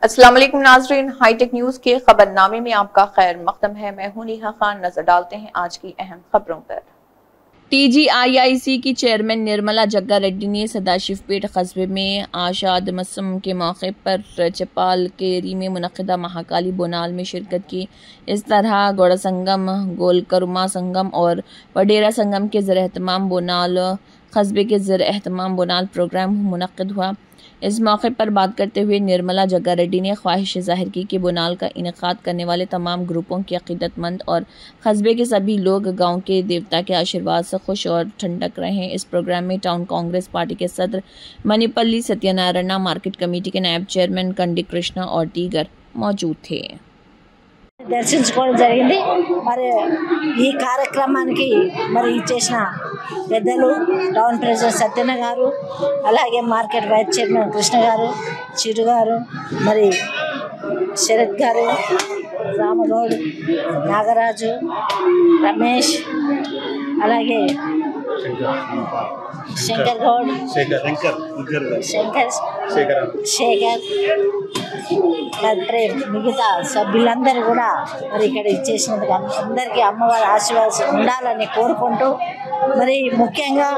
अस्सलाम वालेकुम नाज़रीन, हाईटेक न्यूज के खबरनामे में आपका खैर मकदम है। मैं हूं नेहा खान। नजर डालते हैं आज की अहम खबरों पर। TGIIC की चेयरमैन निर्मला जग्गा रेड्डी ने सदाशिवपेट कस्बे में आषाढ़ मौसम के मौके पर चपाल केरी में मुनक़िदा महाकाली बोनाल में शिरकत की। इस तरह गौड़ा संगम, गोलकरमा संगम और वडेरा संगम के ज़र एहतमाम बोनाल कस्बे के ज़र एहतमाम बोनाल प्रोग्राम मुनक़िद हुआ। इस मौके पर बात करते हुए निर्मला जग्गा रेड्डी ने ख्वाहिश जाहिर की कि बोनाल का इनेकाद करने वाले तमाम ग्रुपों के अक़ीदतमंद और कस्बे के सभी लोग गांव के देवता के आशीर्वाद से खुश और ठंडक रहें। इस प्रोग्राम में टाउन कांग्रेस पार्टी के सदर मणिपल्ली सत्यनारायण, मार्केट कमेटी के नायब चेयरमैन कंडी कृष्णा और दीगर मौजूद थे। దర్శించుకోవడం జరిగింది। మరి ఈ కార్యక్రమానికి మరి ఇచ్చేసిన పెద్దలు టౌన్ ప్రెసిడెంట్ సత్యన్న గారు, అలాగే మార్కెట్ వైస్ చైర్మన్ కృష్ణ గారు, చిరు గారు, మరి శరత్ గారు, రామగౌడ్, నాగరాజు, రమేష్, అలాగే శంకర్ గౌడ్, శేఖర్, ప్రేమ్, మిగతా సభ్యులందరూ కూడా మరి ఇక్కడ ఇచ్చేసినందుకు అందరికీ అమ్మవారి ఆశీర్వాదం ఉండాలని కోరుకుంటూ, మరి ముఖ్యంగా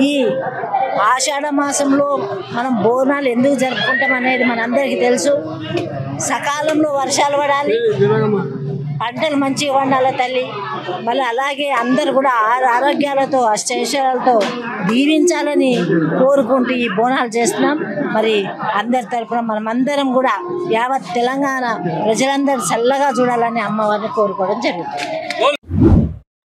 ఈ ఆషాఢ మాసంలో మనం బోనాలు ఎందుకు జరుపుకుంటాం అనేది మనందరికీ తెలుసు। సకాలంలో వర్షాలు పడాలి, పంటలు మంచిగా పండాలి తల్లి, మళ్ళీ అలాగే అందరు కూడా ఆరోగ్యాలతో అష్టైశ్వర్యాలతో దీవించాలని కోరుకుంటూ ఈ బోనాలు చేస్తున్నాం। మరి అందరి తరఫున మనమందరం కూడా యావత్ తెలంగాణ ప్రజలందరూ చల్లగా చూడాలని అమ్మవారిని కోరుకోవడం జరుగుతుంది।